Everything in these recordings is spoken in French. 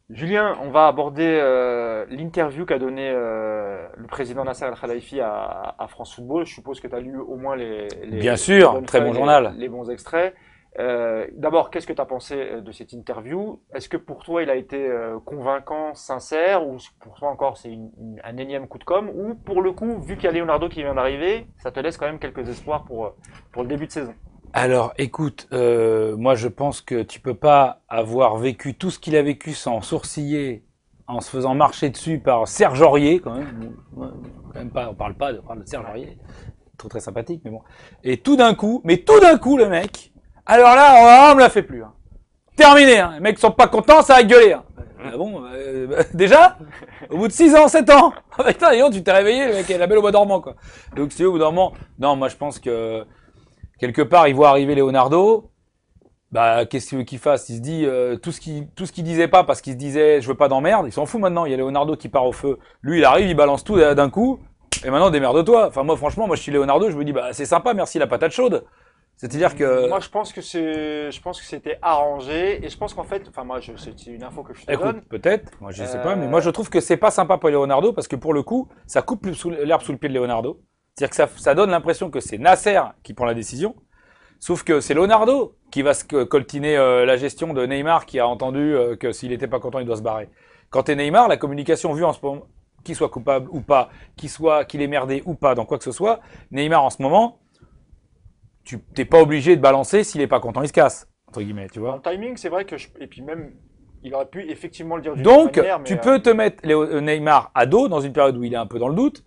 Julien, on va aborder l'interview qu'a donné le président Nasser Al-Khelaifi à France Football. Je suppose que tu as lu au moins Bien les sûr, bonnes très feuilles, bon journal. les bons extraits. D'abord, qu'est-ce que tu as pensé de cette interview? Est-ce que pour toi, il a été convaincant, sincère, ou pour toi encore c'est un énième coup de com', ou pour le coup, vu qu'il y a Leonardo qui vient d'arriver, ça te laisse quand même quelques espoirs pour le début de saison? Alors, écoute, moi je pense que tu peux pas avoir vécu tout ce qu'il a vécu sans sourciller, en se faisant marcher dessus par Serge Aurier, quand même. Ouais, quand même pas, on parle pas de Serge Aurier, très sympathique, mais bon. Et tout d'un coup, le mec, alors là, on me la fait plus. Hein. Terminé, hein. Les mecs sont pas contents, ça va gueuler. Hein. Ah bon, déjà, au bout de 6 ans, 7 ans, putain, dis donc, tu t'es réveillé, le mec, la belle au bois dormant, quoi. Donc, si au bout d'un moment, non, moi je pense que quelque part, il voit arriver Leonardo. Bah, qu'est-ce qu'il veut qu'il fasse? Il se dit tout ce qu'il disait pas parce qu'il se disait je veux pas d'emmerde. Il s'en fout maintenant. Il y a Leonardo qui part au feu. Lui, il arrive, il balance tout d'un coup. Et maintenant, démerde-toi. Enfin, moi, franchement, moi, je suis Leonardo. Je me dis bah c'est sympa, merci la patate chaude. C'est-à-dire que, Moi, je pense que c'était arrangé, et je pense qu'en fait, enfin moi, c'est une info que je te écoute, donne. peut-être. Moi, je sais pas, mais Euh, moi, je trouve que c'est pas sympa pour Leonardo parce que pour le coup, ça coupe l'herbe sous le pied de Leonardo. C'est-à-dire que ça donne l'impression que c'est Nasser qui prend la décision. Sauf que c'est Leonardo qui va se coltiner la gestion de Neymar qui a entendu que s'il n'était pas content, il doit se barrer. Quand t'es Neymar, la communication vue en ce moment, qu'il soit coupable ou pas, qu'il ait merdé ou pas dans quoi que ce soit, Neymar en ce moment, tu t'es pas obligé de balancer s'il est pas content, il se casse, entre guillemets, tu Dans le vois. timing, c'est vrai que et puis même, il aurait pu effectivement le dire d'une autre Donc, manière, mais tu peux te mettre Neymar à dos dans une période où il est un peu dans le doute,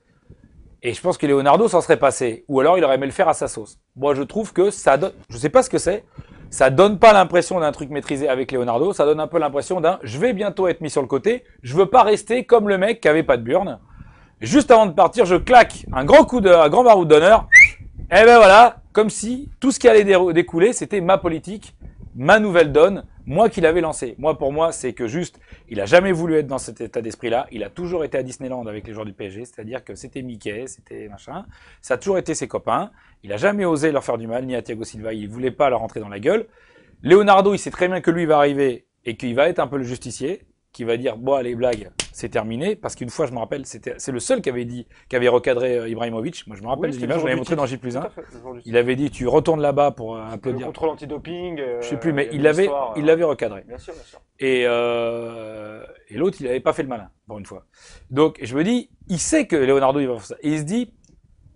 et je pense que Leonardo s'en serait passé. Ou alors il aurait aimé le faire à sa sauce. Moi je trouve que ça donne, je sais pas ce que c'est, ça donne pas l'impression d'un truc maîtrisé avec Leonardo, ça donne un peu l'impression d'un je vais bientôt être mis sur le côté, je veux pas rester comme le mec qui avait pas de burne. Juste avant de partir, je claque un grand baroud d'honneur. Et ben voilà, comme si tout ce qui allait découler, c'était ma politique, ma nouvelle donne, moi qui l'avais lancé. Moi, pour moi, c'est que juste, il a jamais voulu être dans cet état d'esprit-là. Il a toujours été à Disneyland avec les joueurs du PSG, c'est-à-dire que c'était Mickey, c'était machin. Ça a toujours été ses copains. Il a jamais osé leur faire du mal, ni à Thiago Silva. Il voulait pas leur rentrer dans la gueule. Leonardo, il sait très bien que lui va arriver et qu'il va être un peu le justicier, qui va dire bon allez blague, c'est terminé. Parce qu'une fois, je me rappelle, c'est le seul qui avait recadré Ibrahimovic. Moi, je me rappelle oui, de c'était le l'image, je jour l'avais du montré titre. dans Tout J+1. à fait, le jour du Il avait dit tu retournes là-bas pour le applaudir. contrôle antidoping. Je sais plus, mais il y avait l'histoire, il l'avait recadré. bien sûr, bien sûr. Et l'autre, il avait pas fait le malin, pour une fois. Donc, je me dis, il sait que Leonardo, il va faire ça. Et il se dit,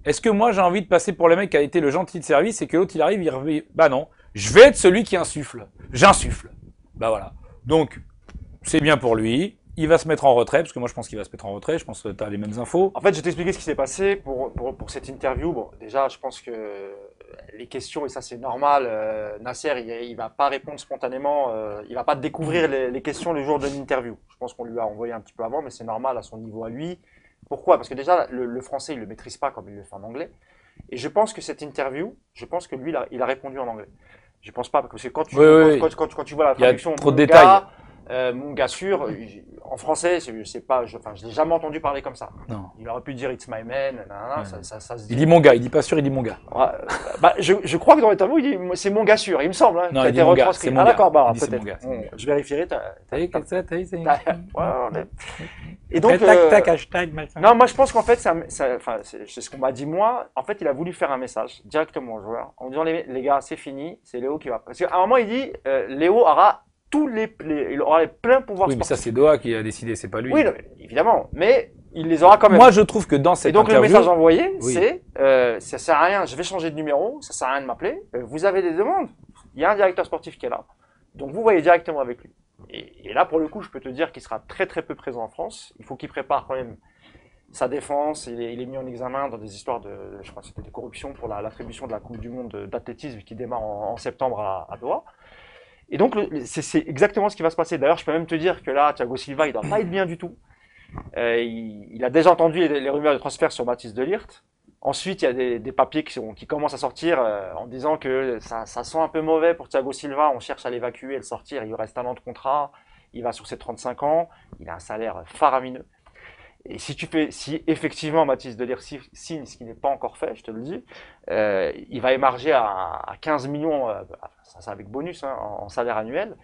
est-ce que moi, j'ai envie de passer pour le mec qui a été le gentil de service et que l'autre, il arrive, il revient. Bah non, je vais être celui qui insuffle. J'insuffle. Bah voilà. Donc, c'est bien pour lui. Il va se mettre en retrait, parce que moi, je pense qu'il va se mettre en retrait. Je pense que tu as les mêmes infos. En fait, je vais t'expliquer ce qui s'est passé pour cette interview. Bon, déjà, je pense que les questions, et ça c'est normal, Nasser, il va pas répondre spontanément, il va pas découvrir les questions le jour de l'interview. Je pense qu'on lui a envoyé un petit peu avant, mais c'est normal à son niveau à lui. Pourquoi? Parce que déjà, le français, il le maîtrise pas comme il le fait en anglais. Et je pense que cette interview, je pense que lui, il a répondu en anglais. Je pense pas, parce que quand tu, Oui, oui, oui. quand tu vois la Il y a traduction, trop de mon détails. gars, mon gars sûr, en français, je sais pas, enfin, je l'ai jamais entendu parler comme ça. Non. Il aurait pu dire It's my man, nanana, Ouais. ça se Il dit mon gars, il dit pas sûr, il dit mon gars. Ouais, bah, je crois que dans l'interview, il dit c'est mon gars sûr, il me semble, hein, Non, qui a il dit été mon gars, retranscrit. c'est mon Ah gars. d'accord, bah Il dit c'est peut-être. mon gars, c'est mon gars. Je vérifierai. T'as vu, ça, t'as vu, c'est... Ouais, on est- Et donc, hashtag, machin. non, moi je pense qu'en fait, enfin, c'est ce qu'on m'a dit moi. En fait, il a voulu faire un message directement aux joueurs en disant les gars, c'est fini, c'est Léo qui va. Parce qu'à un moment, il dit Léo aura il aura les pleins pouvoirs Oui, mais ça, sportifs. c'est Doha qui a décidé, c'est pas lui. Oui, non, mais évidemment, mais il les aura quand même. Moi, je trouve que dans cette Et donc interview... le message envoyé, Oui. c'est ça sert à rien, je vais changer de numéro, ça sert à rien de m'appeler. Vous avez des demandes, il y a un directeur sportif qui est là, donc vous voyez directement avec lui. Et là pour le coup, je peux te dire qu'il sera très très peu présent en France. Il faut qu'il prépare quand même sa défense. Il est mis en examen dans des histoires je crois que c'était des corruptions pour l'attribution de la Coupe du Monde d'athlétisme qui démarre en septembre à Doha. Et donc c'est exactement ce qui va se passer. D'ailleurs, je peux même te dire que là, Thiago Silva, il doit pas être bien du tout. Il a déjà entendu les rumeurs de transfert sur Mathys de Ligt. Ensuite, il y a des papiers qui commencent à sortir en disant que ça sent un peu mauvais pour Thiago Silva. On cherche à l'évacuer et le sortir. Il lui reste un an de contrat. Il va sur ses 35 ans. Il a un salaire faramineux. Et si effectivement Mathis Delire signe, ce qui n'est pas encore fait, je te le dis, il va émarger à 15 millions, ça avec bonus, hein, en salaire annuel.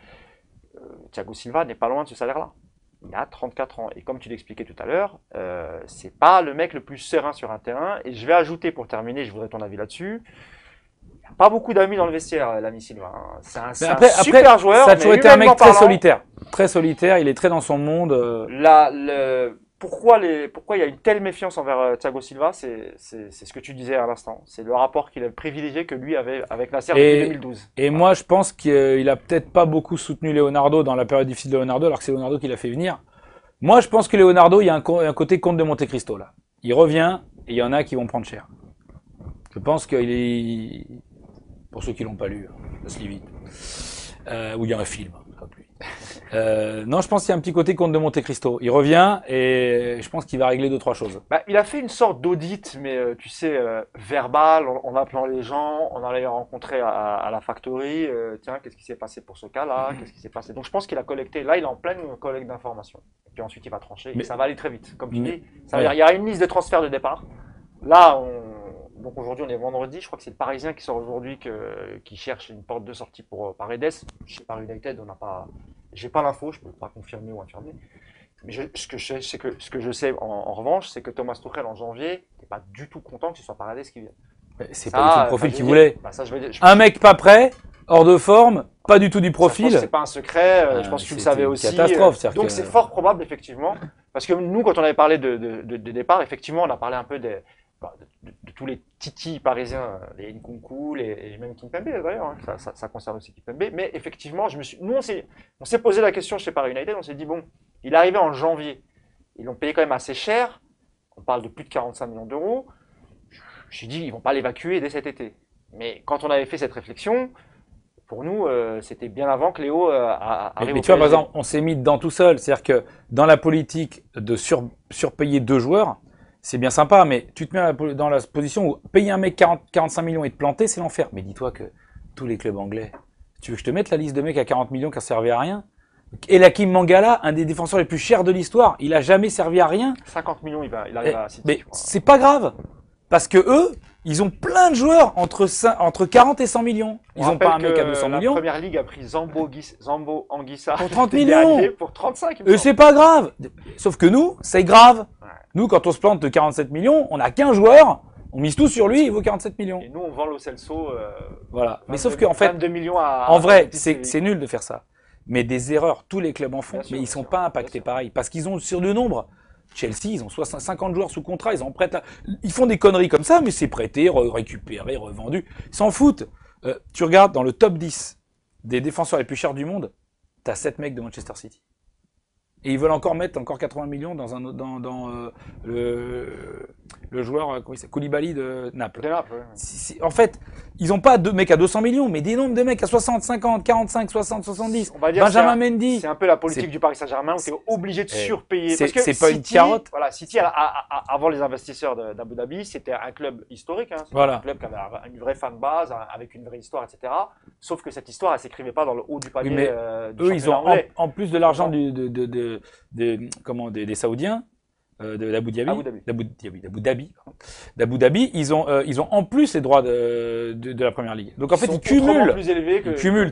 Thiago Silva n'est pas loin de ce salaire-là. Il a 34 ans. Et comme tu l'expliquais tout à l'heure, c'est pas le mec le plus serein sur un terrain. Et je vais ajouter pour terminer, je voudrais ton avis là-dessus. Il n'y a pas beaucoup d'amis dans le vestiaire, l'ami Silva. Hein. C'est un super joueur. Ça a toujours été un mec très solitaire. Très solitaire, il est très dans son monde. Pourquoi il y a une telle méfiance envers Thiago Silva, c'est ce que tu disais à l'instant. C'est le rapport qu'il a privilégié que lui avait avec Nasser depuis 2012. Et moi, je pense qu'il a peut-être pas beaucoup soutenu Leonardo dans la période difficile de Leonardo, alors que c'est Leonardo qui l'a fait venir. Moi, je pense que Leonardo, il y a un côté comte de Monte Cristo là. Il revient et il y en a qui vont prendre cher. Je pense qu'il est, pour ceux qui l'ont pas lu, ça se lit vite. Où il y a un film. Non, je pense qu'il y a un petit côté comte de Monte Cristo. Il revient et je pense qu'il va régler 2-3 choses. Il a fait une sorte d'audit, mais tu sais, verbal, en appelant les gens, en allant les rencontrer à la factory. Tiens, qu'est-ce qui s'est passé pour ce cas-là? Qu'est-ce qui s'est passé? Donc je pense qu'il a collecté. Là, il est en pleine collecte d'informations. Et puis ensuite, il va trancher. Et ça va aller très vite. Comme tu dis, il y a une liste de transferts de départ. Là, donc aujourd'hui, on est vendredi. Je crois que c'est le Parisien qui sort aujourd'hui, qui cherche une porte de sortie pour Paredes. Chez Paris United, on n'a pas. J'ai pas l'info, je peux pas confirmer ou infirmer. Mais ce que je sais en revanche, c'est que Thomas Tuchel en janvier n'est pas du tout content que ce soit Paredes qui vienne. C'est pas du tout le profil qu'il voulait. Un mec pas prêt, hors de forme, pas du tout du profil. C'est pas un secret. Je pense que tu le savais aussi. Catastrophe. Donc c'est fort probable effectivement, parce que nous quand on avait parlé de départ, effectivement, on a parlé un peu de tous les titis parisiens, les Nkunku, et même Kimpembe d'ailleurs, hein, ça concerne aussi Kimpembe. Mais effectivement, nous on s'est posé la question chez Paris United, on s'est dit bon, il est arrivé en janvier, ils l'ont payé quand même assez cher, on parle de plus de 45 millions d'euros. J'ai dit ils vont pas l'évacuer dès cet été. Mais quand on avait fait cette réflexion, pour nous, c'était bien avant que Léo arrive. Mais tu vois, par exemple, on s'est mis dedans tout seul, c'est-à-dire que dans la politique de surpayer 2 joueurs. C'est bien sympa, mais tu te mets dans la position où payer un mec 45 millions et te planter, c'est l'enfer. Mais dis-toi que tous les clubs anglais, tu veux que je te mette la liste de mecs à 40 millions qui ne servaient à rien? Et Hakim Mangala, un des défenseurs les plus chers de l'histoire, il a jamais servi à rien. 50 millions, il arrive à City. Mais c'est pas grave, parce que eux, ils ont plein de joueurs entre 40 et 100 millions. Ils n'ont pas un mec à 200 millions. La première ligue a pris Zambo Anguissa pour 30 millions. Pour 35. Et c'est pas grave. Sauf que nous, c'est grave. Nous, quand on se plante de 47 millions, on a qu'un joueur, on mise tout sur lui, il vaut 47 millions. Et nous, on vend Lo Celso. Voilà. Mais sauf qu'en fait, 22 millions en vrai, c'est nul de faire ça. Mais des erreurs, tous les clubs en font, mais ils ne sont pas impactés pareil. Parce qu'ils ont sur le nombre. Chelsea, ils ont 50 joueurs sous contrat, ils en prêtent. Ils font des conneries comme ça, mais c'est prêté, récupéré, revendu. Ils s'en foutent. Tu regardes dans le top 10 des défenseurs les plus chers du monde, tu as 7 mecs de Manchester City. Et ils veulent encore mettre 80 millions dans le joueur Koulibaly de Naples. Ouais. En fait, ils n'ont pas 2 mecs à 200 millions, mais des nombres de mecs à 60, 50, 45, 60, 70. On va dire Benjamin Mendy. C'est un peu la politique du Paris Saint-Germain où tu es obligé de surpayer. Parce que c'est pas une carotte. Voilà, City, avant les investisseurs d'Abu Dhabi, c'était un club historique. Hein, voilà. Un club qui avait une vraie fanbase, avec une vraie histoire, etc. Sauf que cette histoire, elle ne s'écrivait pas dans le haut du panier. Oui, du eux, ils ont, anglais. en plus de l'argent des Saoudiens, d'Abu Dhabi, ils ont en plus les droits de la première ligue. Donc en fait, ils cumulent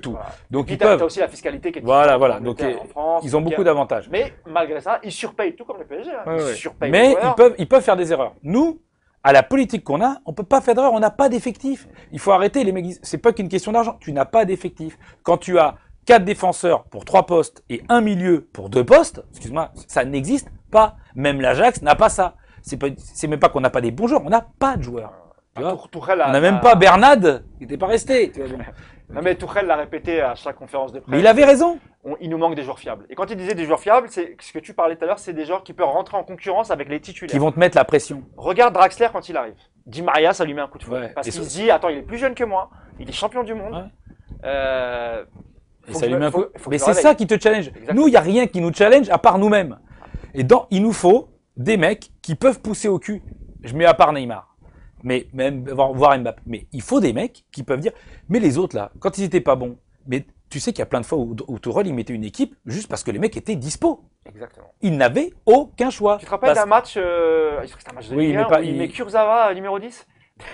tout. Voilà. Donc ils peuvent. T'as aussi la fiscalité qui est voilà. Donc en France. Ils ont beaucoup d'avantages. Mais malgré ça, ils surpayent tout comme le PSG. Hein. Ouais. Ils surpayent mais ils peuvent faire des erreurs. Nous, à la politique qu'on a, on peut pas faire d'erreur. On n'a pas d'effectif. Il faut arrêter les mecs. C'est pas qu'une question d'argent. Tu n'as pas d'effectif. Quand tu as 4 défenseurs pour 3 postes et un milieu pour 2 postes, excuse-moi, ça n'existe pas. Même l'Ajax n'a pas ça. C'est même pas qu'on n'a pas des bons joueurs, on n'a pas de joueurs. Tu vois, on n'a même pas Bernat qui n'était pas resté. Tu vois, non mais Tuchel l'a répété à chaque conférence de presse. Mais il avait raison. Il nous manque des joueurs fiables. Et quand il disait des joueurs fiables, c'est ce que tu parlais tout à l'heure, c'est des joueurs qui peuvent rentrer en concurrence avec les titulaires. Qui vont te mettre la pression. Regarde Draxler quand il arrive. Di Maria, ça lui met un coup de fouet. Ouais. Parce qu'il se dit, attends, il est plus jeune que moi, il est champion du monde. Ouais. Et ça lui met un coup. Mais c'est ça qui te challenge. Exactement. Nous, il n'y a rien qui nous challenge à part nous-mêmes. Et il nous faut des mecs qui peuvent pousser au cul. Je mets à part Neymar. Mais même voir Mbappé. Mais il faut des mecs qui peuvent dire, mais les autres là, quand ils étaient pas bons, mais tu sais qu'il y a plein de fois où Tourelle il mettait une équipe juste parce que les mecs étaient dispo. Exactement. Il n'avait aucun choix. Tu te rappelles d'un match, c'était un match de Oui, Ligue 1 où il met Kurzawa numéro 10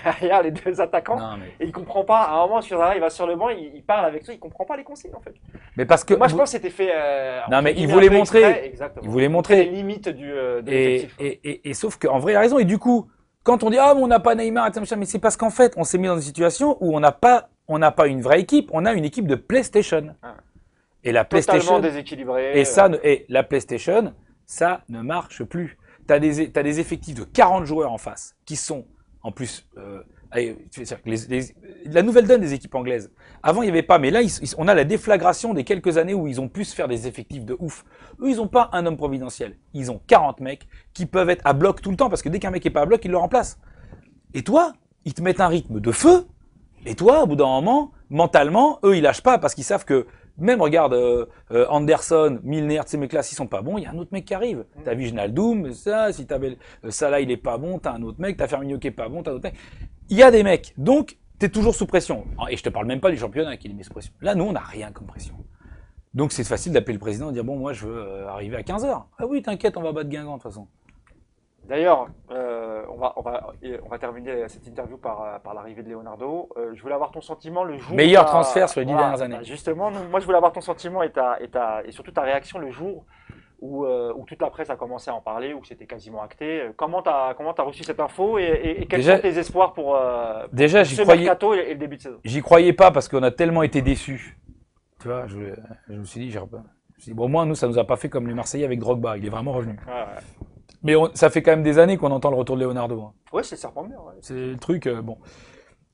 derrière les deux attaquants Non, mais... et il comprend pas. À un moment, Kurzawa il va sur le banc, il parle avec toi, il comprend pas les consignes en fait. Mais parce que moi, je pense que c'était fait. Non, mais il il voulait montrer. Exactement. Il voulait montrer les limites de l'effectif. Et sauf qu'en vrai, il a raison. Et du coup, quand on dit ah mais on n'a pas Neymar, etc., mais c'est parce qu'en fait, on s'est mis dans une situation où on n'a pas une vraie équipe, on a une équipe de PlayStation. Ah. Et la PlayStation totalement déséquilibrée. Et la PlayStation, ça ne marche plus. T'as des effectifs de 40 joueurs en face qui sont en plus la nouvelle donne des équipes anglaises. Avant, il n'y avait pas, mais là, on a la déflagration des quelques années où ils ont pu se faire des effectifs de ouf. Eux, ils n'ont pas un homme providentiel. Ils ont 40 mecs qui peuvent être à bloc tout le temps parce que dès qu'un mec n'est pas à bloc, ils le remplacent. Et toi, ils te mettent un rythme de feu. Et toi, au bout d'un moment, mentalement, eux, ils lâchent pas parce qu'ils savent que même, regarde, Anderson, Milner, ces mecs-là, s'ils sont pas bons, il y a un autre mec qui arrive. T'as Wijnaldum, ça, si t'avais Salah, il est pas bon, t'as un autre mec, t'as Firmino qui est pas bon, t'as un autre mec. Il y a des mecs. Donc, t'es toujours sous pression. Et je te parle même pas du championnat qui est mis sous pression. Là, nous, on n'a rien comme pression. Donc, c'est facile d'appeler le président et de dire, bon, moi, je veux arriver à 15h. Ah oui, t'inquiète, on va battre Guingamp, de toute façon. D'ailleurs, on va terminer cette interview par l'arrivée de Leonardo. Je voulais avoir ton sentiment le jour. Meilleur transfert sur les 10 dernières années. Justement, moi je voulais avoir ton sentiment et surtout ta réaction le jour où toute la presse a commencé à en parler, où c'était quasiment acté. Comment t'as reçu cette info et quels sont tes espoirs pour ce mercato et le début de saison? J'y croyais pas parce qu'on a tellement été déçus. Tu vois, je me suis dit, bon, au moins, nous, ça nous a pas fait comme les Marseillais avec Drogba. Il est vraiment revenu. Ouais. Mais ça fait quand même des années qu'on entend le retour de Leonardo. Hein. Ouais, c'est serpent de mer. Ouais. C'est le truc, bon.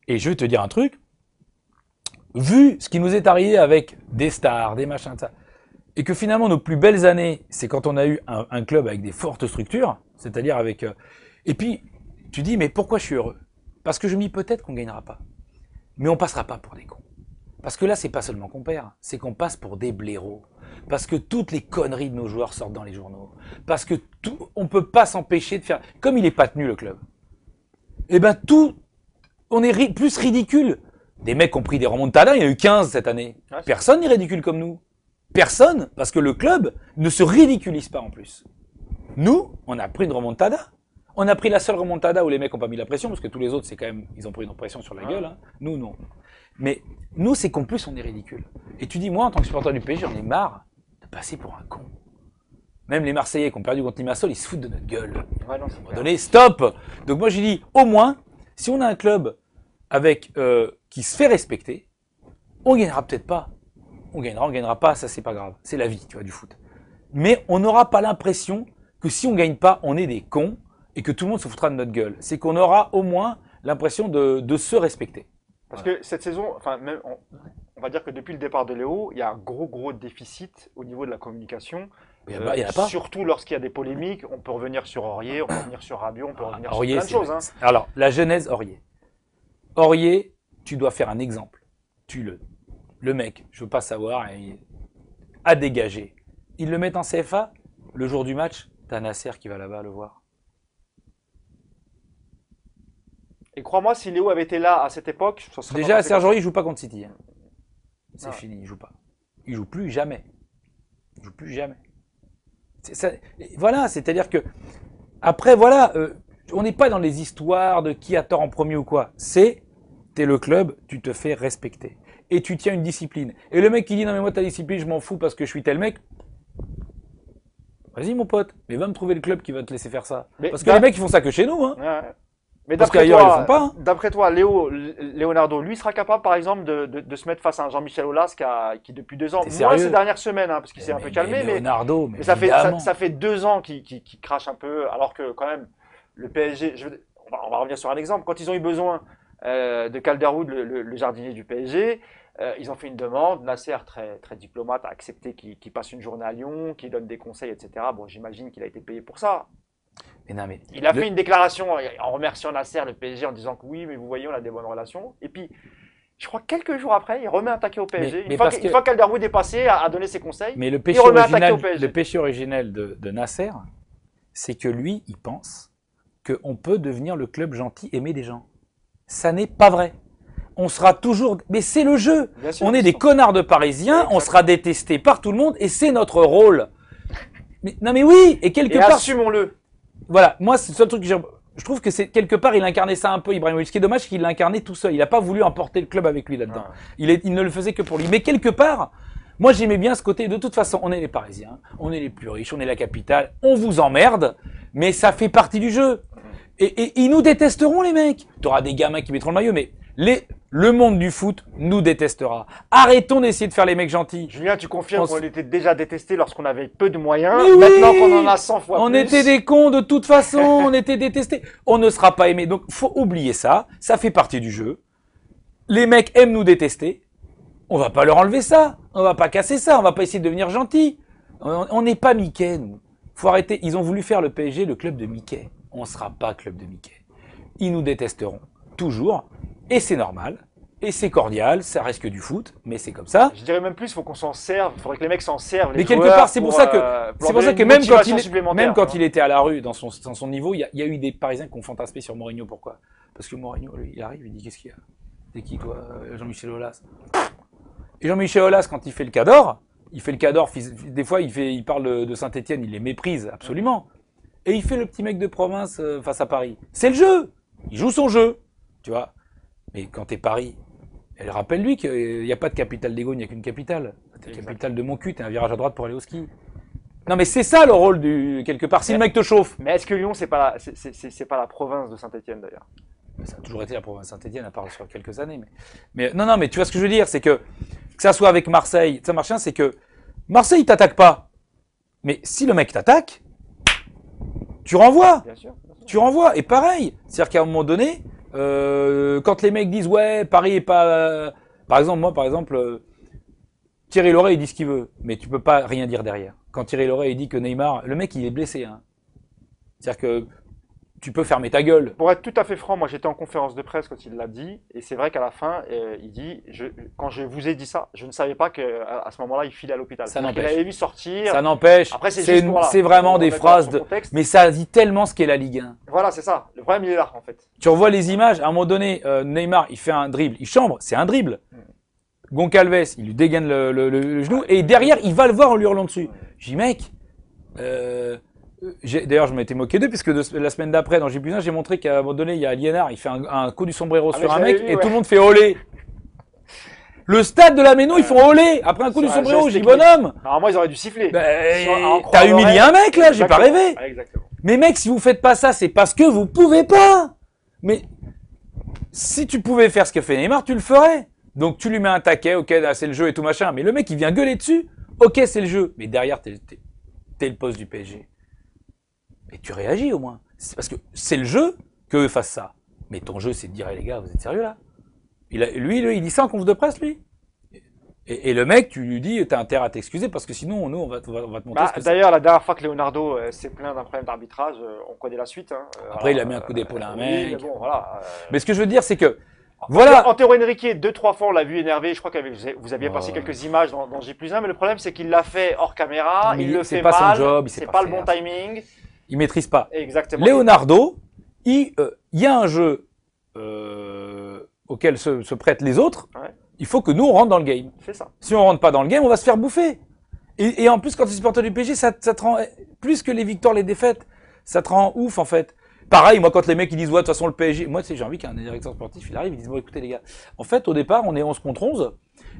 Et je vais te dire un truc. Vu ce qui nous est arrivé avec des stars, des machins, ça, et que finalement, nos plus belles années, c'est quand on a eu un club avec des fortes structures, c'est-à-dire avec... et puis, tu dis, mais pourquoi je suis heureux? Parce que je me dis peut-être qu'on gagnera pas. Mais on passera pas pour des cons. Parce que là, c'est pas seulement qu'on perd, c'est qu'on passe pour des blaireaux. Parce que toutes les conneries de nos joueurs sortent dans les journaux. Parce que on peut pas s'empêcher de faire... Comme il est pas tenu, le club. Eh ben, on est plus ridicule. Des mecs ont pris des remontadas, il y en a eu 15 cette année. Ouais, personne n'est ridicule comme nous. Personne, parce que le club ne se ridiculise pas en plus. Nous, on a pris une remontada. On a pris la seule remontada où les mecs n'ont pas mis la pression, parce que tous les autres, c'est quand même, ils ont pris une pression sur la gueule. Hein. Nous, non. Mais nous, c'est qu'en plus, on est ridicule. Et tu dis, moi, en tant que supporter du PSG, j'en ai marre de passer pour un con. Même les Marseillais qui ont perdu contre Limassol, ils se foutent de notre gueule. Ouais, non, à un moment donné, stop. Donc moi, j'ai dit, au moins, si on a un club avec qui se fait respecter, on gagnera peut-être pas. On gagnera pas, ça c'est pas grave. C'est la vie, tu vois, du foot. Mais on n'aura pas l'impression que si on gagne pas, on est des cons et que tout le monde se foutra de notre gueule. C'est qu'on aura au moins l'impression de se respecter. Parce que cette saison, enfin, même, on va dire que depuis le départ de Léo, il y a un gros déficit au niveau de la communication. Il y en a pas. Surtout lorsqu'il y a des polémiques, on peut revenir sur Aurier, on peut revenir sur Rabiot, on peut revenir sur plein de choses. Hein. Alors, la genèse Aurier. Aurier, tu dois faire un exemple. Le mec, je veux pas savoir, a dégagé. Ils le mettent en CFA, le jour du match, t'as Nasser qui va là-bas le voir. Et crois-moi, si Léo avait été là à cette époque, ça serait déjà, Serge Aurier, il joue pas contre City. Hein. C'est fini, il joue pas. Il joue plus jamais. Il joue plus jamais. Voilà, c'est-à-dire que après, voilà, on n'est pas dans les histoires de qui a tort en premier ou quoi. T'es le club, tu te fais respecter. Et tu tiens une discipline. Et le mec qui dit, non mais moi ta discipline, je m'en fous parce que je suis tel mec. Vas-y mon pote, mais va me trouver le club qui va te laisser faire ça. Mais parce que les mecs, ils font ça que chez nous. Hein. Ouais. Mais d'après toi, Leonardo, lui sera capable, par exemple, de se mettre face à un Jean-Michel Aulas qui depuis 2 ans, moins ces dernières semaines, hein, parce qu'il s'est un peu calmé, Leonardo, mais ça fait 2 ans qu'il crache un peu, alors que quand même, le PSG, on va revenir sur un exemple, quand ils ont eu besoin de Calderwood, le jardinier du PSG, ils ont fait une demande, Nasser, très diplomate, a accepté qu'il passe une journée à Lyon, qu'il donne des conseils, etc. Bon, j'imagine qu'il a été payé pour ça. Il a fait une déclaration en remerciant Nasser, le PSG, en disant que oui, mais vous voyez, on a des bonnes relations. Et puis, je crois quelques jours après, il remet un taquet au PSG. Une fois que Calderwood est passé à donner ses conseils, mais le péché originel de Nasser, c'est que lui, il pense qu'on peut devenir le club gentil, aimer des gens. Ça n'est pas vrai. On sera toujours... Mais c'est le jeu. On est des connards de Parisiens, on sera détestés par tout le monde et c'est notre rôle. non mais oui, et quelque Et part, assumons-le. voilà, moi c'est le seul truc que je trouve que c'est quelque part il incarnait ça un peu Ibrahimovic. Ce qui est dommage, c'est qu'il l'a incarné tout seul. Il a pas voulu emporter le club avec lui là-dedans. Il ne le faisait que pour lui. Mais quelque part, moi j'aimais bien ce côté. De toute façon, on est les Parisiens, on est les plus riches, on est la capitale, on vous emmerde, mais ça fait partie du jeu. Et ils nous détesteront les mecs. T'auras des gamins qui mettront le maillot, mais le monde du foot nous détestera. Arrêtons d'essayer de faire les mecs gentils. Julien, tu confirmes qu'on était déjà détesté lorsqu'on avait peu de moyens. Mais Maintenant oui, qu'on en a 100 fois on plus. était des cons de toute façon, on était détestés. On ne sera pas aimé. Donc, faut oublier ça. Ça fait partie du jeu. Les mecs aiment nous détester. On va pas leur enlever ça. On va pas casser ça. On va pas essayer de devenir gentil. On n'est pas Mickey, nous. Faut arrêter. Ils ont voulu faire le PSG le club de Mickey. On sera pas club de Mickey. Ils nous détesteront. Toujours. Et c'est normal. Et c'est cordial, ça reste que du foot, mais c'est comme ça. Je dirais même plus, il faut qu'on s'en serve. Il faudrait que les mecs s'en servent. Mais quelque part, c'est pour ça que même quand hein. il était à la rue, dans son niveau, il y a eu des Parisiens qui ont fantasmé sur Mourinho. Pourquoi? Parce que Mourinho, lui, il arrive, il dit qu'est-ce qu'il y a? C'est qui toi? Jean-Michel Aulas. Et Jean-Michel Aulas, quand il fait le Cador, des fois il parle de Saint-Etienne, il les méprise absolument. Et il fait le petit mec de province face à Paris. C'est le jeu. Il joue son jeu, tu vois. Mais quand t'es Paris, elle rappelle-lui qu'il n'y a pas de capitale d'Ego, il n'y a qu'une capitale. T'es capitale de mon cul, t'es un virage à droite pour aller au ski. Non mais c'est ça le rôle quelque part, si le mec te chauffe. Mais est-ce que Lyon, c'est pas la province de Saint-Etienne d'ailleurs? Ça a toujours été la province de Saint-Etienne, à part sur quelques années. Mais non, mais tu vois ce que je veux dire, c'est que ça soit avec Marseille, ça marche bien, c'est que Marseille, il t'attaque pas. Mais si le mec t'attaque, tu renvoies. Bien sûr. Tu renvoies. Et pareil, c'est-à-dire qu'à un moment donné, quand les mecs disent ouais, Paris est pas, par exemple, Thierry Loret il dit ce qu'il veut, mais tu peux pas rien dire derrière. Quand Thierry Loret il dit que Neymar, le mec il est blessé, hein. C'est-à-dire que tu peux fermer ta gueule. Pour être tout à fait franc, moi j'étais en conférence de presse quand il l'a dit, et c'est vrai qu'à la fin, il dit, quand je vous ai dit ça, je ne savais pas qu'à ce moment-là, il filait à l'hôpital. Ça n'empêche. Il avait vu sortir. Ça n'empêche. Après, c'est vraiment des phrases de. Mais ça dit tellement ce qu'est la Ligue 1. Voilà, c'est ça. Le problème, il est là, en fait. Tu revois les images. À un moment donné, Neymar, il fait un dribble, il chambre, c'est un dribble. Goncalves, il lui dégaine le genou, et derrière, il va le voir en lui hurlant dessus. Je dis, mec. D'ailleurs, je m'étais moqué d'eux, puisque la semaine d'après, dans J+1, j'ai montré qu'à un moment donné, il y a Liénard, il fait un coup du sombrero sur un mec, et tout le monde fait olé. Le stade de la Méno, ils font olé après un coup du sombrero, j'ai dit bonhomme. Normalement, ils auraient dû siffler. T'as humilié un mec, là, j'ai pas rêvé. Exactement. Mais mec, si vous faites pas ça, c'est parce que vous pouvez pas. Mais si tu pouvais faire ce que fait Neymar, tu le ferais. Donc tu lui mets un taquet, ok, c'est le jeu et tout machin. Mais le mec, il vient gueuler dessus, ok, c'est le jeu. Mais derrière, t'es le poste du PSG. Et tu réagis au moins. C'est parce que c'est le jeu qu'eux fassent ça. Mais ton jeu, c'est de dire, hey, les gars, vous êtes sérieux là? Lui, il dit ça en conf de presse, lui. Et le mec, tu lui dis, t'as intérêt à t'excuser parce que sinon, nous, on va te montrer ce que c'est. D'ailleurs, la dernière fois que Leonardo s'est plaint d'un problème d'arbitrage, on connaît la suite. Hein. Après, il a mis un coup d'épaule à un mec. Mais bon, voilà. Mais ce que je veux dire, c'est que voilà. Antero Henrique, 2-3 fois, on l'a vu énervé. Je crois que vous aviez passé quelques images dans J+1, mais le problème, c'est qu'il l'a fait hors caméra. Il le fait mal. C'est pas son job. C'est pas le bon timing. Il maîtrise pas. Exactement. Leonardo, il y a un jeu auquel se prêtent les autres. Ouais. Il faut que nous, on rentre dans le game. C'est ça. Si on rentre pas dans le game, on va se faire bouffer. Et en plus, quand tu es supporter du PSG, ça te rend, plus que les victoires, les défaites, ça te rend ouf, en fait. Pareil, moi, quand les mecs, ils disent, ouais, de toute façon, le PSG, moi, tu sais, j'ai envie qu'un directeur sportif, il arrive, il dise, bon, écoutez, les gars, en fait, au départ, on est 11 contre 11.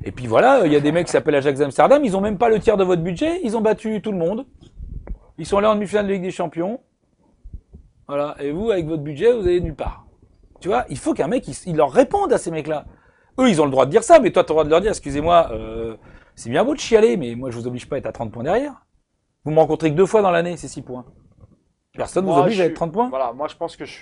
Et puis voilà, il y a des mecs qui s'appellent Ajax Amsterdam, ils ont même pas le tiers de votre budget, ils ont battu tout le monde. Ils sont allés en demi-finale de Ligue des Champions. Voilà. Et vous, avec votre budget, vous allez nulle part. Tu vois, il faut qu'un mec, il leur réponde à ces mecs-là. Eux, ils ont le droit de dire ça, mais toi, tu as le droit de leur dire, excusez-moi, c'est bien beau de chialer, mais moi, je vous oblige pas à être à 30 points derrière. Vous me rencontrez que 2 fois dans l'année, c'est 6 points. Personne vous oblige à être 30 points. Voilà, moi, je pense que je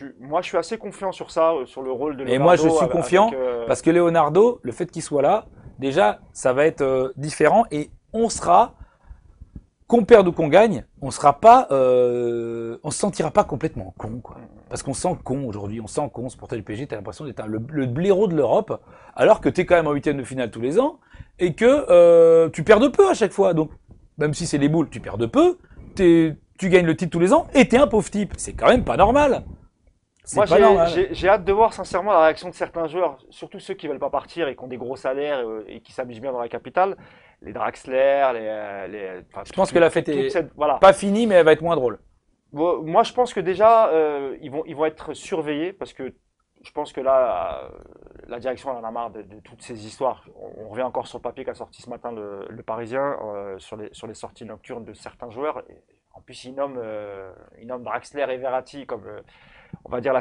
suis assez confiant sur ça, sur le rôle de Leonardo. Et moi, je suis confiant, parce que Leonardo, le fait qu'il soit là, déjà, ça va être différent, et on sera, qu'on perde ou qu'on gagne, on sera pas, on se sentira pas complètement con, quoi. Parce qu'on se sent con aujourd'hui, on se sent con, supporter le PSG, t'as l'impression d'être le blaireau de l'Europe, alors que t'es quand même en 8e de finale tous les ans, et que tu perds de peu à chaque fois. Donc, même si c'est les boules, tu perds de peu, tu gagnes le titre tous les ans, et t'es un pauvre type. C'est quand même pas normal. C'est Moi, pas normal. j'ai hâte de voir sincèrement la réaction de certains joueurs, surtout ceux qui veulent pas partir et qui ont des gros salaires et qui s'amusent bien dans la capitale. Les Draxler, enfin, Je pense que la fête toute est voilà. pas finie, mais elle va être moins drôle. Bon, moi, je pense que déjà, ils vont être surveillés parce que je pense que là, la direction elle en a marre de toutes ces histoires. On revient encore sur le papier qu'a sorti ce matin le Parisien sur les sorties nocturnes de certains joueurs. Et en plus, il nomme Draxler et Verratti comme, on va dire, les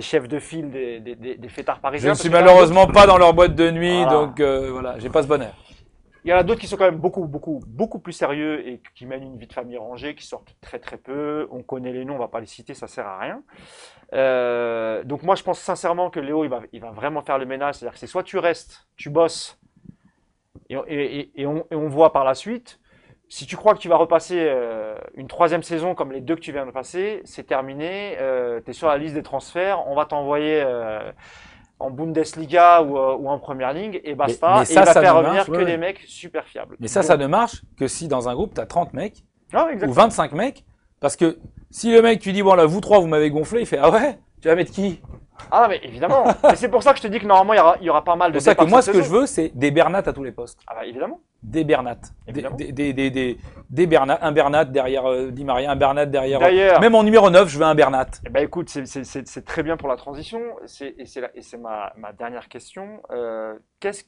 chefs de file des fêtards Je parisiens. ne Parce suis qu'il y en a d'autres malheureusement pas dans leur boîte de nuit, Voilà. donc voilà, j'ai pas ce bonheur. Il y en a d'autres qui sont quand même beaucoup plus sérieux et qui mènent une vie de famille rangée, qui sortent très très peu. On connaît les noms, on va pas les citer, ça sert à rien. Donc moi, je pense sincèrement que Léo, il va vraiment faire le ménage. C'est-à-dire que c'est soit tu restes, tu bosses, et on voit par la suite. Si tu crois que tu vas repasser une troisième saison comme les deux que tu viens de passer, c'est terminé. Tu es sur la liste des transferts. On va t'envoyer en Bundesliga ou en Première Ligue et basta. Mais Et ça, il va ça faire ne revenir marche, que ouais. des mecs super fiables. Mais ça ne marche que si dans un groupe, tu as 30 mecs Ah, ou exactement. 25 mecs. Parce que si le mec, tu dis, bon là, vous trois, vous m'avez gonflé, il fait, ah ouais, tu vas mettre qui? Ah non, mais évidemment. Mais c'est pour ça que je te dis que normalement, il y aura pas mal C'est de pour ça que départs moi, cette ce que je saison. veux, c'est des Bernat à tous les postes. Ah bah évidemment. Des Bernat. Évidemment. Des Bernat. Un Bernat derrière Di Maria, un Bernat derrière. D'ailleurs, Même en numéro 9, je veux un Bernat. eh ben écoute, c'est très bien pour la transition. C'est ma dernière question.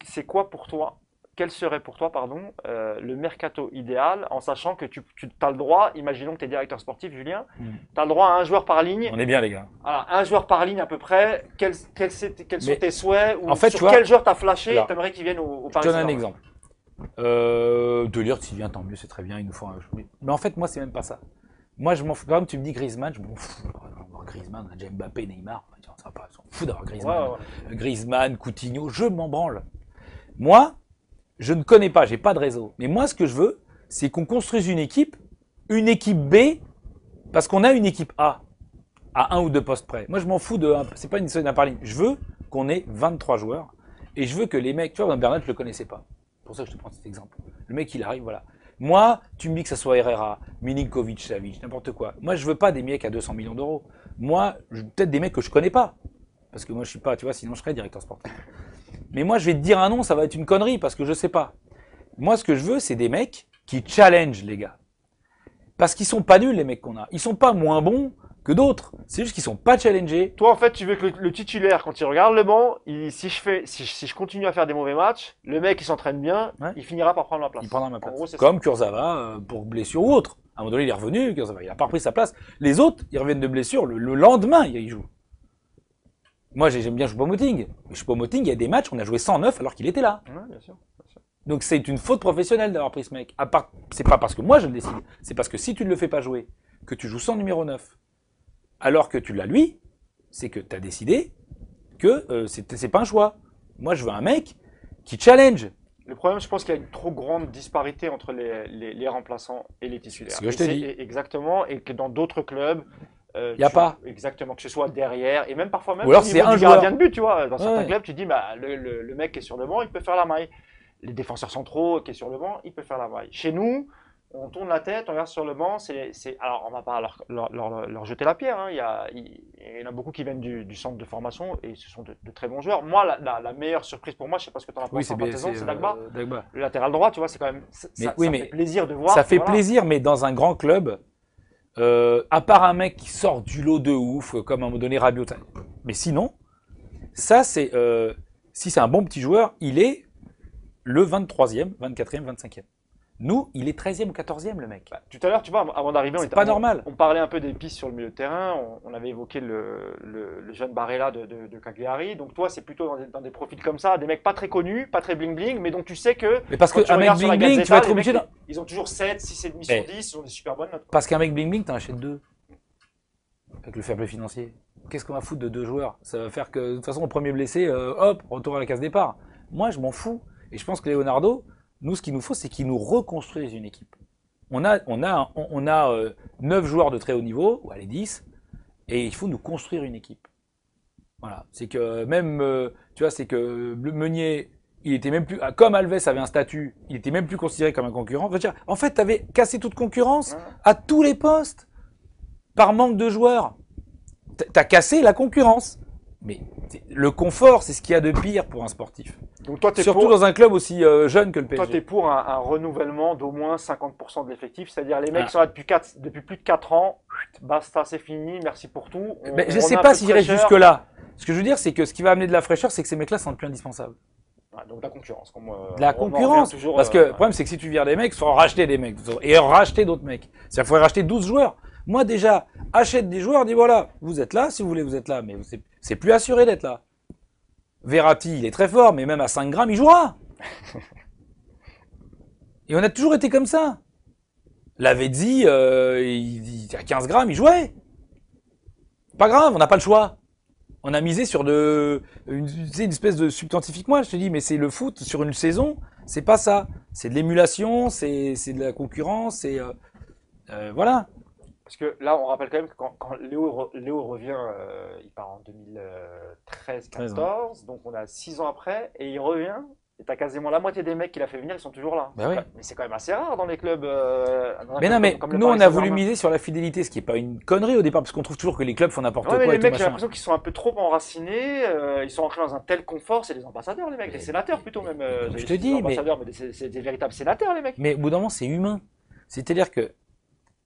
C'est quoi pour toi? Quel serait pour toi, pardon, le mercato idéal, en sachant que tu as le droit, imaginons que tu es directeur sportif, Julien, tu as le droit à un joueur par ligne. On est bien, les gars. Voilà, un joueur par ligne à peu près. Quels sont Mais, tes souhaits ou en fait, sur tu vois, quel joueur t'as flashé alors, et t'aimerais qu'il vienne au Je Paris te donne un Saint-Germain? exemple. De lire s'il vient, tant mieux, c'est très bien. Il nous faut un. Mais en fait, moi, c'est même pas ça. Moi, je m'en fous. Par exemple, tu me dis Griezmann, je m'en fous. Griezmann, on a déjà Mbappé, Neymar. Ça va pas, on s'en fout d'avoir Griezmann. Ouais, ouais. Griezmann, Coutinho, je m'en branle. Moi, je ne connais pas, j'ai pas de réseau. Mais moi, ce que je veux, c'est qu'on construise une équipe B, parce qu'on a une équipe A, à un ou deux postes près. Moi, je m'en fous de. C'est pas une histoire d'un par ligne. Je veux qu'on ait 23 joueurs. Et je veux que les mecs. Tu vois, Bernat, je le connaissais pas. C'est pour ça que je te prends cet exemple. Le mec, il arrive, voilà. Moi, tu me dis que ça soit Herrera, Milinkovic, Savic, n'importe quoi. Moi, je veux pas des mecs à 200 millions d'euros. Moi, peut-être des mecs que je connais pas. Parce que moi, je suis pas, tu vois, sinon je serais directeur sportif. Mais moi, je vais te dire un nom, ça va être une connerie parce que je sais pas. Moi, ce que je veux, c'est des mecs qui challenge les gars. Parce qu'ils sont pas nuls, les mecs qu'on a. Ils sont pas moins bons que d'autres. C'est juste qu'ils sont pas challengés. Toi, en fait, tu veux que le titulaire, quand il regarde le banc, si je continue à faire des mauvais matchs, le mec, il s'entraîne bien, Ouais. il finira par prendre ma place. Il prendra ma En place. gros, c'est ça. Comme Kurzawa, pour blessure ou autre. À un moment donné, il est revenu, Kurzawa, il a pas repris sa place. Les autres, ils reviennent de blessure, le lendemain, ils jouent. Moi, j'aime bien Choupo-Moting. Mais Choupo-Moting, il y a des matchs, on a joué 109 alors qu'il était là. Ouais, bien sûr. Donc c'est une faute professionnelle d'avoir pris ce mec. À part, c'est pas parce que moi je le décide, c'est parce que si tu ne le fais pas jouer, que tu joues sans numéro 9, alors que tu l'as lui, c'est que tu as décidé que c'est pas un choix. Moi je veux un mec qui challenge. Le problème, je pense qu'il y a une trop grande disparité entre les remplaçants et les titulaires. C'est ce que je te dis. Exactement, et que dans d'autres clubs, Y a pas. Exactement, que ce soit derrière, et même parfois même Ou alors au c'est niveau un du joueur. gardien de but, tu vois. Dans certains Ouais. clubs, tu dis, bah, le mec qui est sur le banc, il peut faire la maille. Les défenseurs centraux qui est sur le banc, il peut faire la maille. Chez nous, on tourne la tête, on regarde sur le banc. Alors, on va pas leur jeter la pierre. Hein. Il y en a beaucoup qui viennent du centre de formation et ce sont de très bons joueurs. Moi, la meilleure surprise pour moi, je sais pas ce que tu en as Oui, pensé en fin de saison, c'est Dagba. Dagba. Le latéral droit, tu vois, c'est quand même. Mais Ça, oui, ça mais fait plaisir de voir. Ça fait voilà. plaisir, mais dans un grand club, à part un mec qui sort du lot de ouf, comme à un moment donné Rabiot. Mais sinon, ça c'est si c'est un bon petit joueur, il est le 23e, 24e, 25e. Nous, il est 13e ou 14e le mec. Bah, tout à l'heure, tu vois, avant d'arriver, C'est pas normal. On parlait un peu des pistes sur le milieu de terrain. On avait évoqué le jeune Barella de Cagliari. Donc, toi, c'est plutôt dans des profils comme ça, des mecs pas très connus, pas très bling-bling, mais dont tu sais que. Mais parce quand tu qu'un mec regardes sur la bling bling, tu Gazzetta, vas être les obligé mecs, de... Ils ont toujours 7, 6,5 Mais- sur 10, ils ont des super bonnes notes. Parce qu'un mec bling bling, t'en achètes deux. Avec le fair play financier. Qu'est-ce qu'on va foutre de deux joueurs? Ça va faire que, de toute façon, au premier blessé, hop, retour à la case départ. Moi, je m'en fous. Et je pense que Leonardo, nous, ce qu'il nous faut, c'est qu'il nous reconstruise une équipe. On a 9 joueurs de très haut niveau, ou allez 10, et il faut nous construire une équipe. Voilà. C'est que même, tu vois, c'est que Meunier, il était même plus, comme Alves avait un statut, il était même plus considéré comme un concurrent. Je veux dire, en fait, tu avais cassé toute concurrence Ouais. à tous les postes par manque de joueurs. T'as cassé la concurrence. Mais le confort, c'est ce qu'il y a de pire pour un sportif. Donc toi, Surtout dans un club aussi jeune que le PSG. Toi, tu es pour un renouvellement d'au moins 50% de l'effectif, c'est-à-dire les mecs qui sont là depuis plus de 4 ans, basta, c'est fini, merci pour tout. Je ne sais pas si j'irai jusque-là. Ce que je veux dire, c'est que ce qui va amener de la fraîcheur, c'est que ces mecs-là sont plus indispensables. Donc de la concurrence. De la concurrence. Toujours, parce que le problème, c'est que si tu vires des mecs, il faut racheter des mecs. Et racheter d'autres mecs. C'est-à-dire qu'il faut racheter 12 joueurs. Moi, déjà, achète des joueurs, dis voilà, vous êtes là, si vous voulez, vous êtes là. Mais c'est plus assuré d'être là. Verratti, il est très fort, mais même à 5 grammes, il jouera. Et on a toujours été comme ça. Lavezzi, à 15 grammes, il jouait. Pas grave, on n'a pas le choix. On a misé sur une espèce de substantifique. Moi, je te dis, mais c'est le foot sur une saison, c'est pas ça. C'est de l'émulation, c'est de la concurrence, c'est voilà. Parce que là, on rappelle quand même que quand Léo revient, il part en 2013-14, donc on a 6 ans après, et il revient, et t'as quasiment la moitié des mecs qu'il a fait venir, ils sont toujours là. Bah oui. Mais c'est quand même assez rare dans les clubs. Mais non, mais nous, on a voulu miser sur la fidélité, ce qui n'est pas une connerie au départ, parce qu'on trouve toujours que les clubs font n'importe quoi. Mais les mecs, j'ai l'impression qu'ils sont un peu trop enracinés, ils sont entrés dans un tel confort, c'est des ambassadeurs, les mecs, des sénateurs plutôt même. Je te dis, mais c'est des véritables sénateurs, les mecs. Mais au bout d'un moment, c'est humain. C'est-à-dire que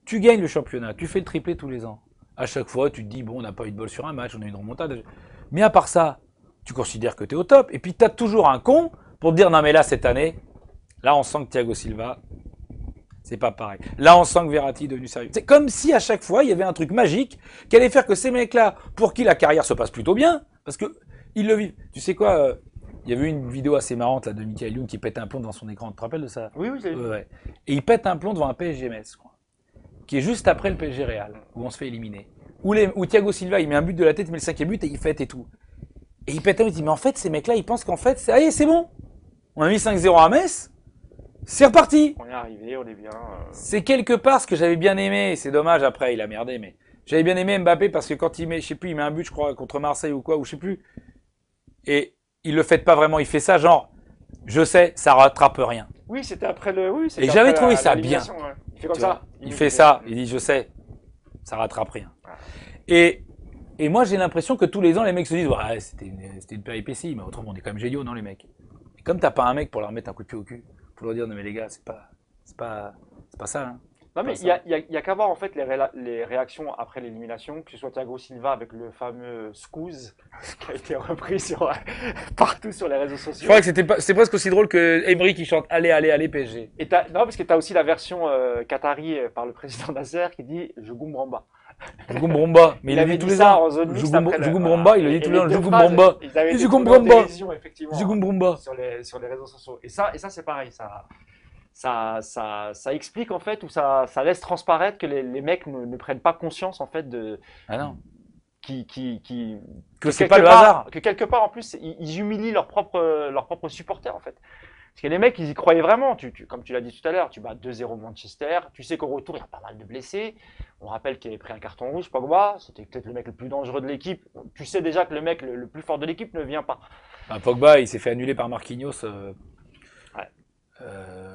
tu gagnes le championnat, tu fais le triplé tous les ans. À chaque fois, tu te dis, bon, on n'a pas eu de bol sur un match, on a eu une remontade. Mais à part ça, tu considères que tu es au top. Et puis, tu as toujours un con pour te dire, non, mais là, cette année, là, on sent que Thiago Silva, c'est pas pareil. Là, on sent que Verratti est devenu sérieux. C'est comme si, à chaque fois, il y avait un truc magique qui allait faire que ces mecs-là, pour qui la carrière se passe plutôt bien, parce que ils le vivent. Tu sais quoi il y avait eu une vidéo assez marrante là, de Michael Youn qui pète un plomb devant son écran. Tu te rappelles de ça? Oui, j'ai vu. Ouais. Et il pète un plomb devant un PSG Metz, je crois, qui est juste après le PSG Real, où on se fait éliminer. Où Thiago Silva, il met un but de la tête, il met le 5e but et il fête et tout. Et il pète un, il dit, mais en fait, ces mecs-là, ils pensent qu'en fait, allez, c'est bon. On a mis 5-0 à Metz, c'est reparti. On est arrivé, on est bien. C'est quelque part ce que j'avais bien aimé, et c'est dommage après, il a merdé, mais j'avais bien aimé Mbappé parce que quand il met, je sais plus, il met un but, je crois, contre Marseille ou quoi, ou je sais plus. Et il le fait pas vraiment, il fait ça genre, je sais, ça rattrape rien. Oui, c'était après le. Oui, et j'avais trouvé ça bien. Ouais. Il fait comme ça. Il fait ça, il dit, je sais, ça rattrape rien. Ouais. Et moi, j'ai l'impression que tous les ans, les mecs se disent, ouais, c'était une péripétie, mais autrement, on est quand même géniaux, non, les mecs. Et comme t'as pas un mec pour leur mettre un coup de pied au cul, pour leur dire, non, mais les gars, c'est pas ça, hein. Non, mais il y a qu'à voir en fait les réactions après l'élimination, que ce soit Thiago Silva avec le fameux scouse qui a été repris partout sur les réseaux sociaux. Je crois que c'était presque aussi drôle que Emery qui chante allez, allez, allez, PSG. Et non, parce que tu as aussi la version qatari par le président Nasser qui dit je goumbramba. Je goumbramba, mais il a dit tous les ans. Je goumbramba, il a dit tous les ans. Je goumbramba. Je goumbramba. Je goumbramba. Sur les réseaux sociaux. Et ça c'est pareil. Ça explique en fait, ou ça laisse transparaître que les mecs ne prennent pas conscience en fait de. Ah non. Que c'est pas le hasard. Que quelque part en plus ils humilient leurs propres supporters en fait. Parce que les mecs ils y croyaient vraiment. Comme tu l'as dit tout à l'heure, tu bats 2-0 Manchester. Tu sais qu'au retour il y a pas mal de blessés. On rappelle qu'il avait pris un carton rouge, Pogba. C'était peut-être le mec le plus dangereux de l'équipe. Tu sais déjà que le mec le plus fort de l'équipe ne vient pas. Pogba il s'est fait annuler par Marquinhos. Ouais.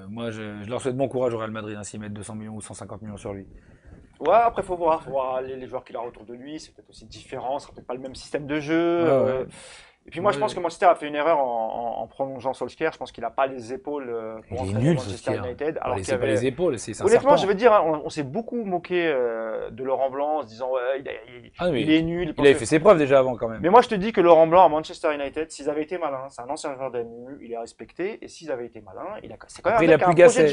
Moi, je leur souhaite bon courage au Real Madrid, hein, s'ils mettent 200 millions ou 150 millions sur lui. Ouais, après, faut voir les joueurs qu'il a autour de lui. C'est peut-être aussi différent, ce sera peut-être pas le même système de jeu. Ouais. Et puis moi, je pense que Manchester a fait une erreur en prolongeant Solskjaer. Je pense qu'il n'a pas les épaules pour il est nul, Manchester United. Alors c'est pas les épaules, c'est un honnêtement, serpent. je veux dire, on s'est beaucoup moqué de Laurent Blanc en se disant ouais, il est nul. Il avait fait ses preuves déjà avant quand même. Mais moi, je te dis que Laurent Blanc à Manchester United, s'ils avaient été malins, c'est un ancien joueur d'AMU, il est respecté. Et s'ils avaient été malins, c'est quand même il a plus Gassé,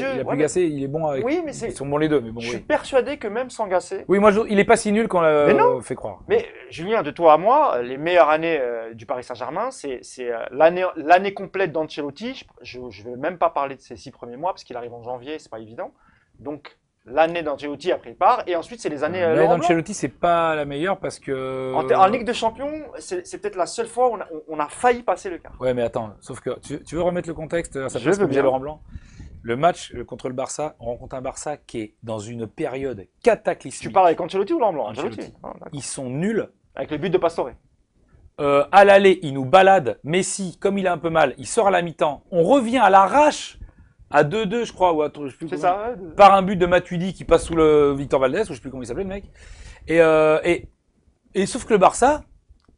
il est bon avec. Oui, mais ils sont bons les deux, mais bon. Je suis persuadé que même sans Gassé. Oui, moi, il est pas si nul qu'on l'a fait croire. Mais Julien, de toi à moi, les meilleures années du Paris Saint-Germain, c'est l'année complète d'Ancelotti. Je ne vais même pas parler de ses 6 premiers mois parce qu'il arrive en janvier, c'est pas évident. Donc l'année d'Ancelotti, après il part, et ensuite c'est les années. L'année d'Ancelotti, c'est pas la meilleure parce que. En Ligue des Champions, c'est peut-être la seule fois où on a failli passer le quart. Ouais, mais attends, sauf que tu veux remettre le contexte, ça fait bien Laurent Blanc. Le match contre le Barça, on rencontre un Barça qui est dans une période cataclysmique. Tu parles avec Ancelotti ou Laurent Blanc? Ancelotti. Ils sont nuls. Avec le but de Pastore. À l'aller, il nous balade. Messi, comme il a un peu mal, il sort à la mi-temps. On revient à l'arrache à 2-2, je crois, ou à, je sais plus ça, par un but de Matuidi qui passe sous le Victor Valdés, ou je sais plus comment il s'appelait le mec. Et Et sauf que le Barça,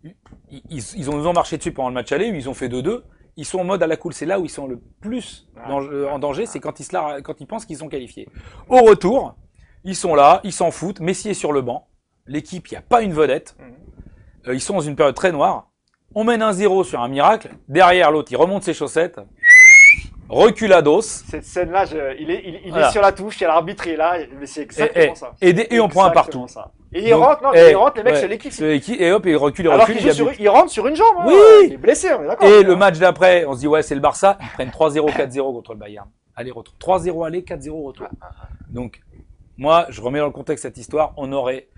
nous ont marché dessus pendant le match aller, ils ont fait 2-2. Ils sont en mode à la cool. C'est là où ils sont le plus en danger, c'est quand ils pensent qu'ils sont qualifiés. Au retour, ils sont là, ils s'en foutent. Messi est sur le banc. L'équipe, il n'y a pas une vedette. Ils sont dans une période très noire. On mène 1-0 sur un miracle. Derrière, l'autre, il remonte ses chaussettes. Reculados. Cette scène-là, il est sur la touche, il y a l'arbitre, il est là, mais c'est exactement ça. Et on prend un partout. Ça. Et il rentre, les mecs, c'est l'équipe. Et hop, il recule, Alors il rentre sur une jambe. Oui. Il est blessé, on est d'accord. Et le match d'après, on se dit, ouais, c'est le Barça. Ils prennent 3-0, 4-0 contre le Bayern. Aller-retour. 3-0 aller, 4-0 retour. Donc, moi, je remets dans le contexte cette histoire. On aurait,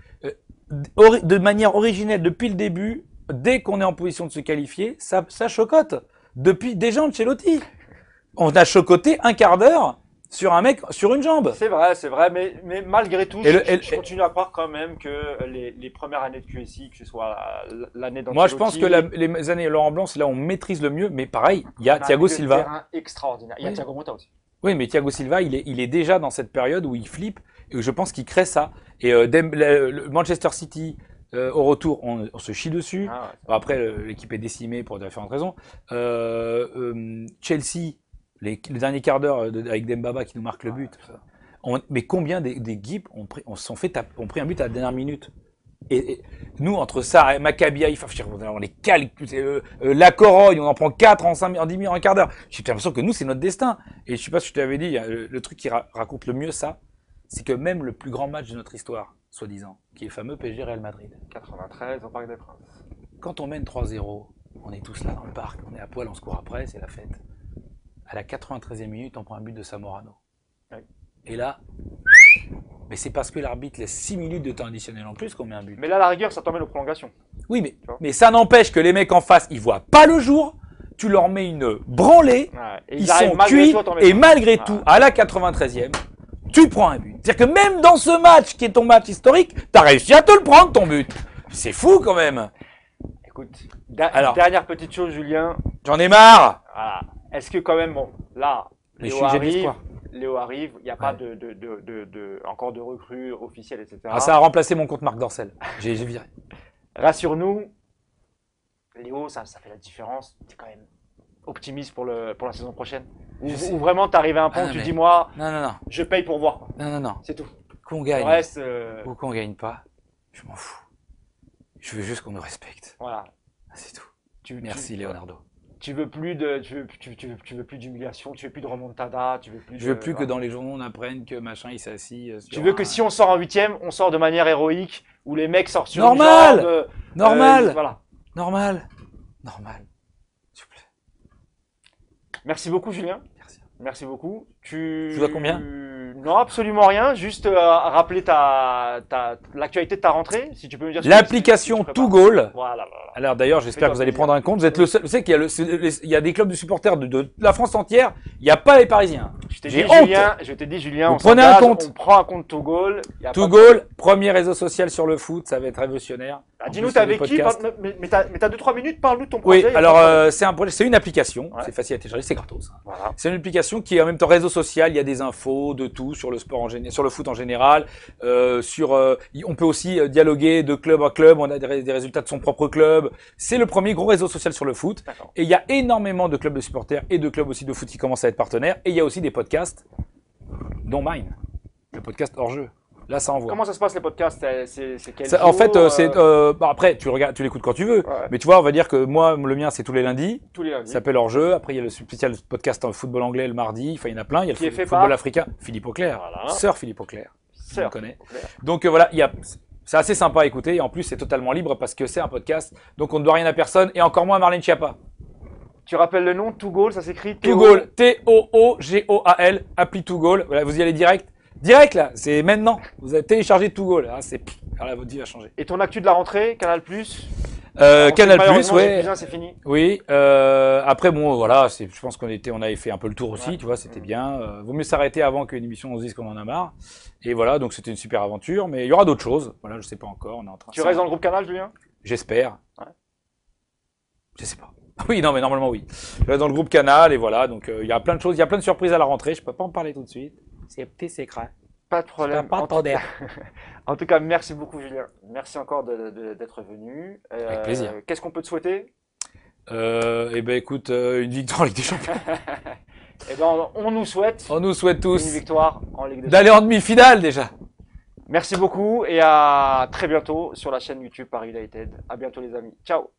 de manière originelle, depuis le début, dès qu'on est en position de se qualifier, ça chocote. Depuis déjà Ancelotti. On a chocoté un quart d'heure sur un mec, sur une jambe. C'est vrai, mais malgré tout, je continue à croire quand même que les premières années de QSI, que ce soit l'année d'Ancelotti... Moi, je pense que les années Laurent Blanc, c'est là où on maîtrise le mieux, mais pareil, il y a Thiago Silva. Terrain extraordinaire. Il y a Thiago Motta aussi. Oui, mais Thiago Silva, il est déjà dans cette période où il flippe, et je pense qu'il crée ça. Et le Manchester City... au retour, on se chie dessus. Après, l'équipe est décimée pour différentes raisons. Chelsea, les derniers quarts d'heure avec Dembaba qui nous marque le but. Mais combien d'équipes ont pris un but à la dernière minute? Et nous, entre ça, Maccabi Haïfa, on les calcule, la Corogne, on en prend 4 en 10 minutes, en un quart d'heure. J'ai l'impression que nous, c'est notre destin. Et je sais pas si je t'avais dit, le truc qui raconte le mieux ça, c'est que même le plus grand match de notre histoire, soi-disant, qui est le fameux PSG Real Madrid. 93 au Parc des Princes. Quand on mène 3-0, on est tous là dans le parc, on est à poil, on se court après, c'est la fête. À la 93e minute, on prend un but de Zamorano. Oui. Et là, mais c'est parce que l'arbitre laisse 6 minutes de temps additionnel en plus qu'on met un but. Mais là, à la rigueur, ça t'emmène aux prolongations. Oui, mais ça n'empêche que les mecs en face, ils voient pas le jour. Tu leur mets une branlée, ils sont cuits, et malgré tout, à la 93e, tu prends un but. C'est-à-dire que même dans ce match, qui est ton match historique, tu as réussi à te le prendre, ton but. C'est fou quand même. Écoute, dernière petite chose, Julien. J'en ai marre. Voilà. Est-ce que quand même, bon, là, Léo arrive, il n'y a pas encore de recrues officielles, etc. Ah, ça a remplacé mon compte Marc Dorcel. J'ai viré. Rassure-nous, Léo, ça fait la différence. Tu es quand même optimiste pour la saison prochaine. Ou vraiment, tu arrives à un point où tu dis, moi, non. Je paye pour voir. Quoi. Non. C'est tout. Qu'on gagne reste, ou qu'on gagne pas, je m'en fous. Je veux juste qu'on nous respecte. Voilà. C'est tout. Merci, Leonardo. Tu veux plus d'humiliation, tu veux plus de remontada, je veux plus que dans les journaux on apprenne que machin il s'est assis. Tu veux que si on sort en 8e, on sort de manière héroïque, où les mecs sortent sur normal, une jambe, normal, voilà. Normal, s'il vous plaît. Merci beaucoup, Julien. Merci beaucoup. Je dois combien? Non, absolument rien. Juste à rappeler l'actualité de ta rentrée, si tu peux me dire. L'application ToGoal. Voilà. Alors d'ailleurs, j'espère que vous allez prendre un compte. Vous êtes le seul. Vous savez qu'il y a des clubs de supporters de la France entière. Il n'y a pas les Parisiens. Je t'ai dit, Julien, on prend un compte ToGoal. ToGoal, premier réseau social sur le foot, ça va être révolutionnaire. Dis-nous, t'es avec qui? Mais t'as 2-3 minutes, parle-nous de ton projet. Oui, alors c'est un projet, c'est une application. Ouais. C'est facile à télécharger, c'est gratos. Voilà. C'est une application qui est en même temps réseau social. Il y a des infos, de tout sur le sport sur le foot en général. On peut aussi dialoguer de club à club. On a des résultats de son propre club. C'est le premier gros réseau social sur le foot. Et il y a énormément de clubs de supporters et de clubs aussi de foot qui commencent à être partenaires. Et il y a aussi des podcasts, dont Mine, le podcast hors jeu. Là, ça envoie. Comment ça se passe les podcasts? C'est quel jour, en fait, après, tu l'écoutes quand tu veux. Ouais. Mais tu vois, on va dire que moi, le mien, c'est tous les lundis. Ça s'appelle hors jeu. Après, il y a le spécial podcast en football anglais le mardi. Enfin, il y en a plein. Il y a le football africain. Philippe Auclair. Voilà. Sœur Philippe Auclair. On connaît. Donc voilà, c'est assez sympa à écouter. Et en plus, c'est totalement libre parce que c'est un podcast. Donc on ne doit rien à personne. Et encore moins à Marlène Schiappa. Tu rappelles le nom? ToGoal, ça s'écrit ToGoal. T-O-O-G-O-A-L. Appli ToGoal. Voilà, vous y allez direct. Direct là, c'est maintenant. Vous avez téléchargé ToGoal. Là, votre vie va changer. Et ton actu de la rentrée, Canal+? Canal+, ouais. C'est fini. Oui. Après, bon, voilà, je pense qu'on avait fait un peu le tour aussi, tu vois, c'était bien. Vaut mieux s'arrêter avant qu'une émission on se dise qu'on en a marre. Et voilà, donc c'était une super aventure, mais il y aura d'autres choses. Voilà, je sais pas encore. On est en train. Tu restes dans le groupe Canal, Julien? J'espère. Ouais. Je sais pas. Oui, non, mais normalement oui. Je reste dans le groupe Canal et voilà, donc il y a plein de choses, il y a plein de surprises à la rentrée. Je peux pas en parler tout de suite. C'est petit secret. Pas de problème. Pas trop d'air. En tout cas, merci beaucoup, Julien. Merci encore d'être venu. Avec plaisir. Qu'est-ce qu'on peut te souhaiter? Eh ben écoute, une victoire en Ligue des Champions. Eh ben, on nous souhaite On nous souhaite une tous victoire en Ligue des Champions. d'aller en demi-finale déjà. Merci beaucoup et à très bientôt sur la chaîne YouTube Paris United. À bientôt les amis. Ciao.